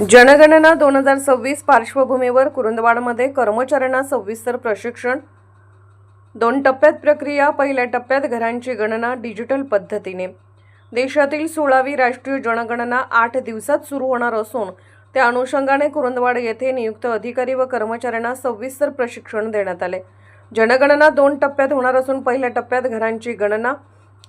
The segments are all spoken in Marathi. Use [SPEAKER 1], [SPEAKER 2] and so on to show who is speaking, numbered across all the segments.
[SPEAKER 1] जनगणना 2026 पार्श्वभूमीवर कुरुंदवाडमध्ये कर्मचाऱ्यांना सविस्तर प्रशिक्षण। 2 टप्प्यात प्रक्रिया। पहिल्या टप्प्यात घरांची गणना डिजिटल पद्धतीने। देशातील 16वी राष्ट्रीय जनगणना 8 दिवसात सुरू होणार असून त्या अनुषंगाने कुरुंदवाड येथे नियुक्त अधिकारी व कर्मचाऱ्यांना सविस्तर प्रशिक्षण देण्यात आले। जनगणना 2 टप्प्यात होणार असून पहिल्या टप्प्यात घरांची गणना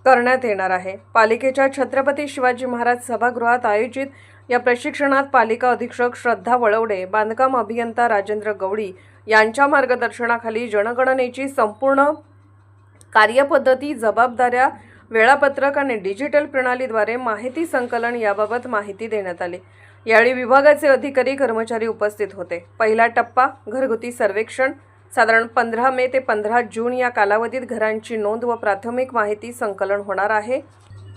[SPEAKER 1] करण्यात येणार आहे। पालिकेच्या छत्रपती शिवाजी महाराज सभागृहात आयोजित या प्रशिक्षणात पालिका अधीक्षक श्रद्धा वळवडे, बांधकाम अभियंता राजेंद्र गवळी यांच्या मार्गदर्शनाखाली जनगणनेची संपूर्ण कार्यपद्धती, जबाबदाऱ्या, वेळापत्रक आणि डिजिटल प्रणालीद्वारे माहिती संकलन याबाबत माहिती देण्यात आली। यावेळी विभागाचे अधिकारी, कर्मचारी उपस्थित होते। पहिला टप्पा घरगुती सर्वेक्षण। साधारण 15 मे ते 15 जून या कालावधीत घरांची नोंद व प्राथमिक माहिती संकलन होणार आहे।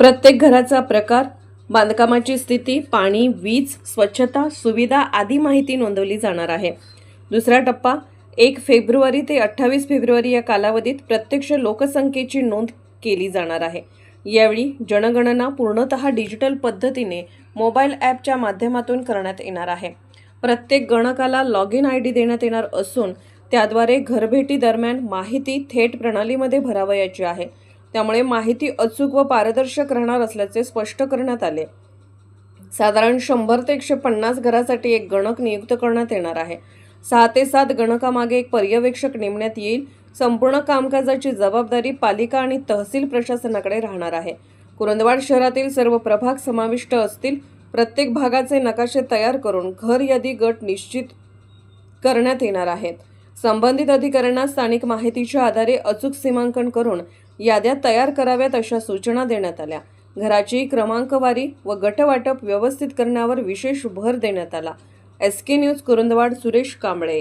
[SPEAKER 1] प्रत्येक घराचा प्रकार, बांधकामाची स्थिती, पाणी, वीज, स्वच्छता, सुविधा आदी माहिती नोंदवली जाणार आहे। दुसरा टप्पा 1 फेब्रुवारी ते 28 फेब्रुवारी या कालावधीत प्रत्यक्ष लोकसंख्येची नोंद केली जाणार आहे। यावेळी जनगणना पूर्णतः डिजिटल पद्धतीने मोबाईल ॲपच्या माध्यमातून करण्यात येणार आहे। प्रत्येक गणकाला लॉगिन ID देण्यात येणार असून त्याद्वारे घरभेटी दरम्यान माहिती थेट प्रणालीमध्ये भरावयाची आहे। त्यामुळे माहिती अचूक व पारदर्शक राहणार असल्याचे स्पष्ट करण्यात आले। साधारण 100 ते 150 घरासाठी एक गणक नियुक्त करण्यात येणार आहे। 6 ते 7 गणकामागे एक पर्यवेक्षक नेमण्यात येईल। संपूर्ण कामकाजाची जबाबदारी पालिका आणि तहसील प्रशासनाकडे राहणार आहे। कुरुंदवाड शहरातील सर्व प्रभाग समाविष्ट असतील। प्रत्येक भागाचे नकाशे तयार करून घर यादी गट निश्चित करण्यात येणार आहेत। संबंधित अधिकाऱ्यांना स्थानिक माहितीच्या आधारे अचूक सीमांकन करून याद्या तयार कराव्यात अशा सूचना देण्यात आल्या। घराची क्रमांकवारी व गटवाटप व्यवस्थित करण्यावर विशेष भर देण्यात आला। SK news Kurundwad Suresh Kamble.